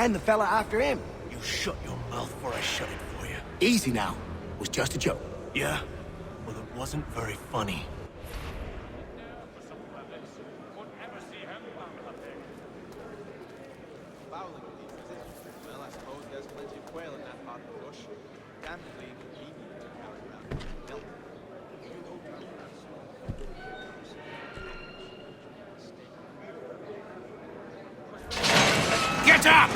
And the fella after him. You shut your mouth before I shut it for you. Easy now. It was just a joke. Yeah? Well, it wasn't very funny. Well, I suppose there's plenty of quail in that part of the bush. Damnably inconvenient to carry around milk. Get up!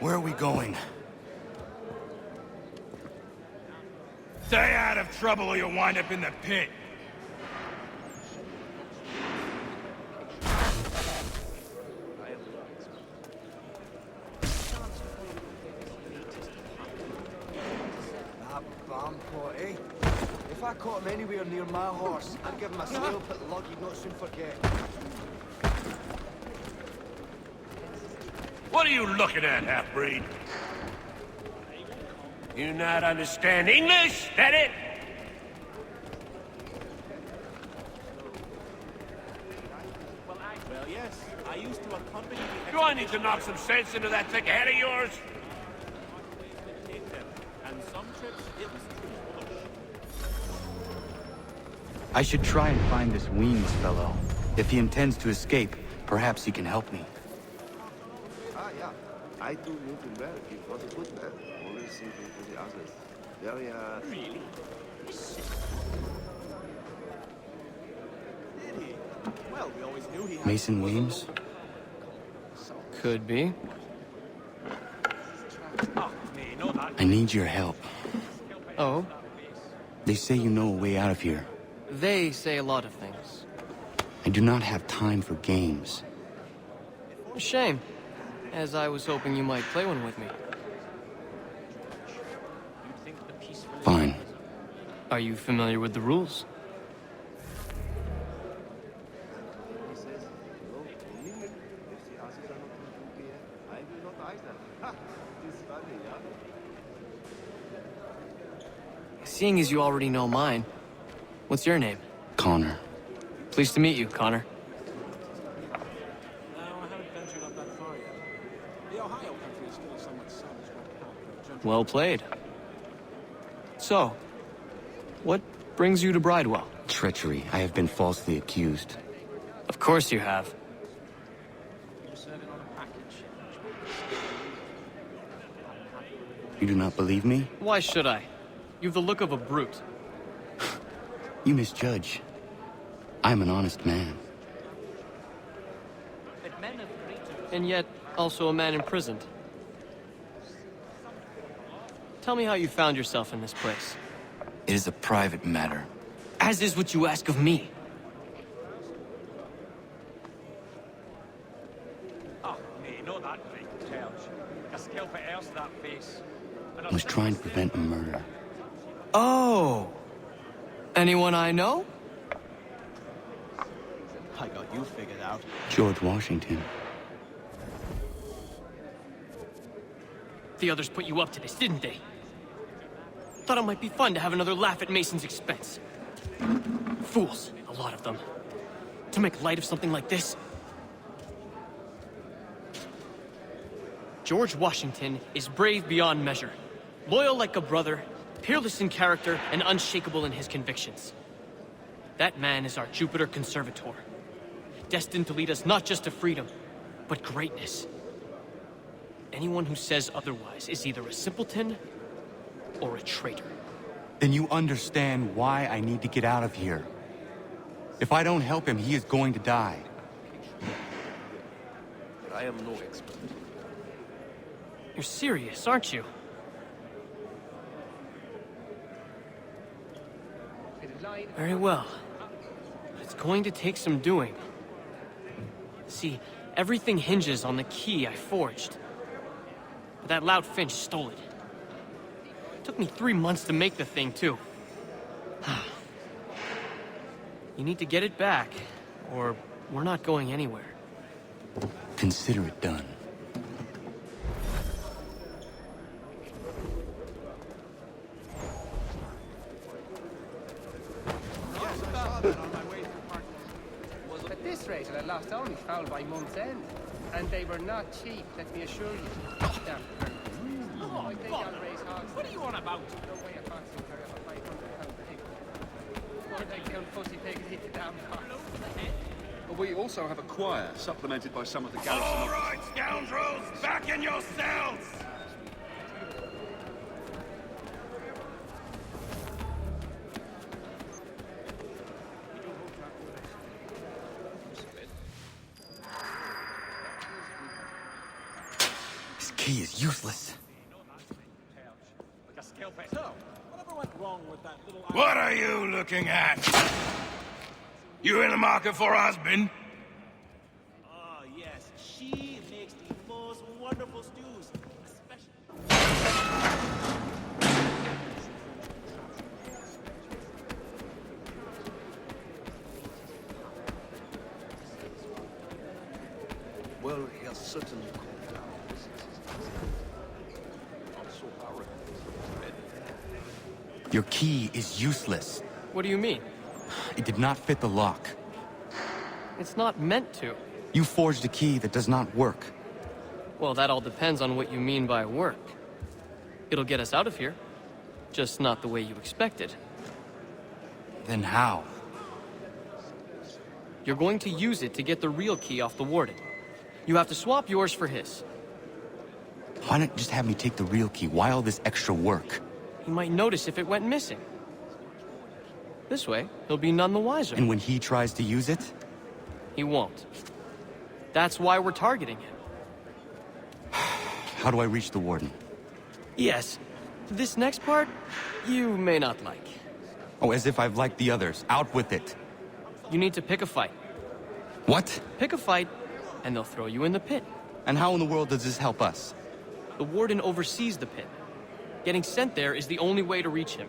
Where are we going? Stay out of trouble or you'll wind up in the pit. That bomb potty. If I caught him anywhere near my horse, I'd give him a slap at the log he'd not soon forget. What are you looking at, half-breed? You not understand English? That it? Well, yes, I used to accompany the Do I need to knock some sense into that thick head of yours? and some trips it was true bush. I should try and find this Weems fellow. If he intends to escape, perhaps he can help me. Ah, yeah. I do know him well. He was a good man. Always thinking for the others. Very, Really? Did he? Well, we always knew he had... Mason Weems? Could be. Oh, me, no that. I need your help. Oh? They say you know a way out of here. They say a lot of things. I do not have time for games. Shame, as I was hoping you might play one with me. Fine. Are you familiar with the rules? he says, no, only him. If the others are not going to be here, I will not either. Ha! It's funny, yeah? Seeing as you already know mine, what's your name? Connor. Pleased to meet you, Connor. No, I haven't ventured up that far yet. The Ohio country is still somewhat savage when it Well played. So, what brings you to BrideWell? Treachery. I have been falsely accused. Of course you have. You do not believe me? Why should I? You've the look of a brute. You misjudge. I'm an honest man. And yet, also a man imprisoned. Tell me how you found yourself in this place. It is a private matter. As is what you ask of me. Oh, me, no that big tells. A skill for else that face. I was trying to prevent a murder. Oh! Anyone I know? I got you figured out. George Washington. The others put you up to this, didn't they? Thought it might be fun to have another laugh at Mason's expense. Fools, a lot of them. To make light of something like this. George Washington is brave beyond measure. Loyal like a brother, peerless in character, and unshakable in his convictions. That man is our Jupiter Conservator. Destined to lead us not just to freedom, but greatness. Anyone who says otherwise is either a simpleton or a traitor. Then you understand why I need to get out of here. If I don't help him, he is going to die. I am no expert. You're serious, aren't you? Very well. But it's going to take some doing. See, everything hinges on the key I forged. But that loud Finch stole it. Took me 3 months to make the thing, too. You need to get it back, or we're not going anywhere. Consider it done. At this rate, I'll last it's only foul by month's end. And they were not cheap, let me assure you. Damn. Oh, I think I'll raise hogs. What are you on about? No way a fox can carry up a 500-pound pig. Or they kill pussy pigs eat the damn fox. But we also have a choir, supplemented by some of the garrison. All right, scoundrels! Back in your cells! This key is useless. Like a scalp it. So, whatever went wrong with that little... What are you looking at? You in the market for a husband? Ah, yes. She makes the most wonderful stews. Especially... Well, he'll certainly calm down. Your key is useless. What do you mean? It did not fit the lock. It's not meant to. You forged a key that does not work. Well, that all depends on what you mean by work. It'll get us out of here. Just not the way you expected. Then how? You're going to use it to get the real key off the warden. You have to swap yours for his. Why not just have me take the real key? Why all this extra work? He might notice if it went missing. This way, he'll be none the wiser. And when he tries to use it? He won't. That's why we're targeting him. How do I reach the warden? Yes. This next part, you may not like. Oh, as if I've liked the others. Out with it. You need to pick a fight. What? Pick a fight, and they'll throw you in the pit. And how in the world does this help us? The warden oversees the pit. Getting sent there is the only way to reach him.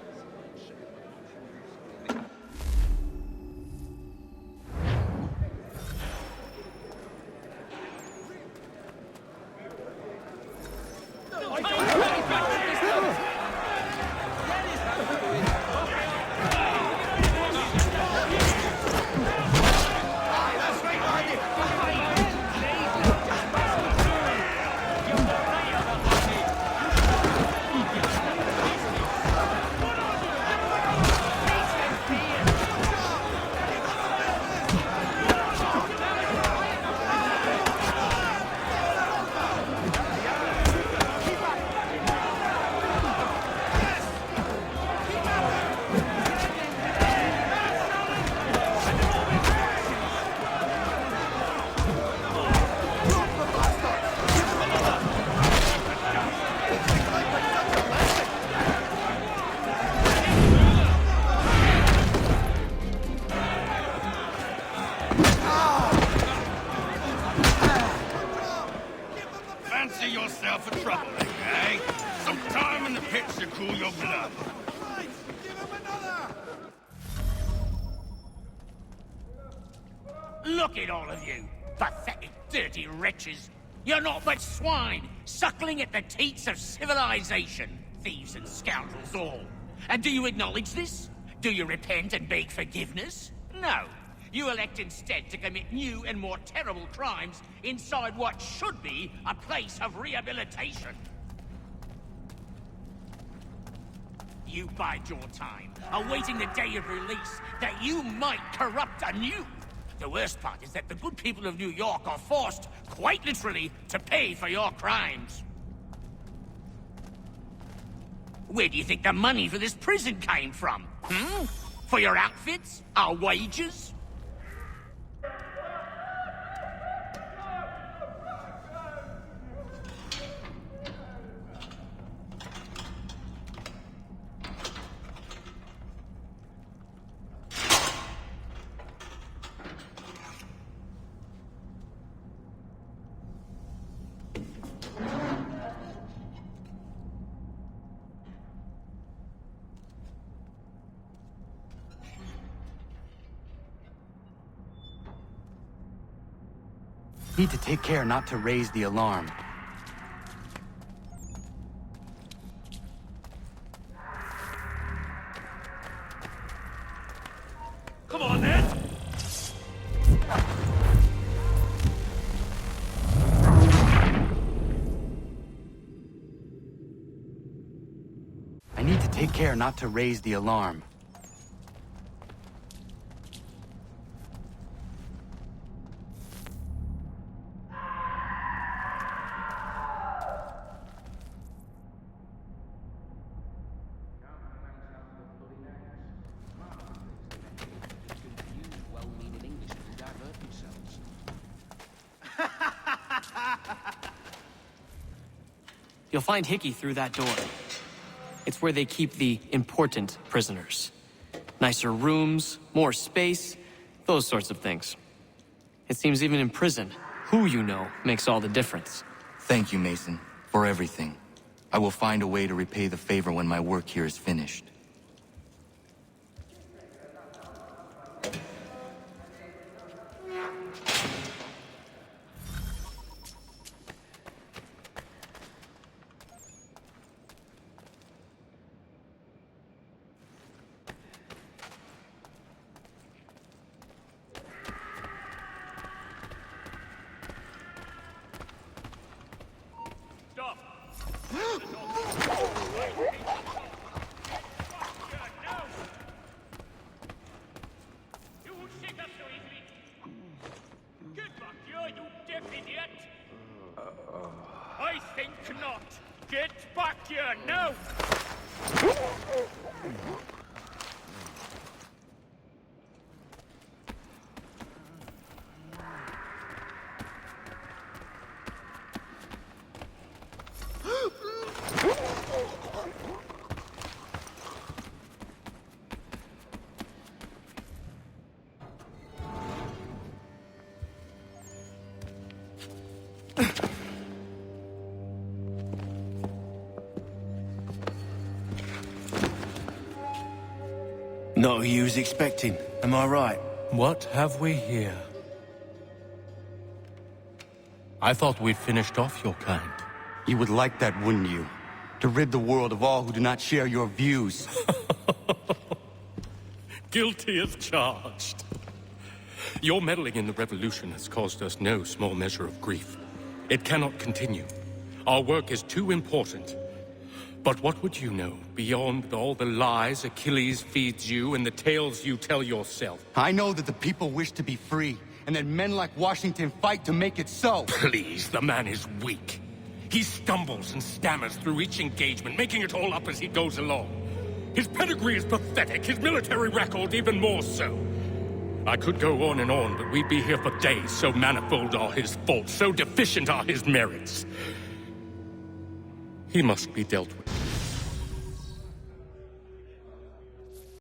Fancy yourself a troublemaker, eh? Some time in the pits to cool your blood. Look at all of you, pathetic, dirty wretches. You're not but swine, suckling at the teats of civilization. Thieves and scoundrels all. And do you acknowledge this? Do you repent and beg forgiveness? No. You elect instead to commit new and more terrible crimes inside what should be a place of rehabilitation. You bide your time, awaiting the day of release that you might corrupt anew. The worst part is that the good people of New York are forced, quite literally, to pay for your crimes. Where do you think the money for this prison came from? Hmm? For your outfits? Our wages? Need to take care not to raise the alarm. Come on, then! care not to raise the alarm. You'll find Hickey through that door. It's where they keep the important prisoners. Nicer rooms, more space, those sorts of things. It seems even in prison, who you know makes all the difference. Thank you, Mason, for everything. I will find a way to repay the favor when my work here is finished. I think not. Get back here now! Not who you was expecting, am I right? What have we here? I thought we'd finished off your kind. You would like that, wouldn't you? To rid the world of all who do not share your views. Guilty as charged. Your meddling in the revolution has caused us no small measure of grief. It cannot continue. Our work is too important. But what would you know beyond all the lies Achilles feeds you and the tales you tell yourself? I know that the people wish to be free, and that men like Washington fight to make it so. Please, the man is weak. He stumbles and stammers through each engagement, making it all up as he goes along. His pedigree is pathetic, his military record even more so. I could go on and on, but we'd be here for days, so manifold are his faults, so deficient are his merits. He must be dealt with.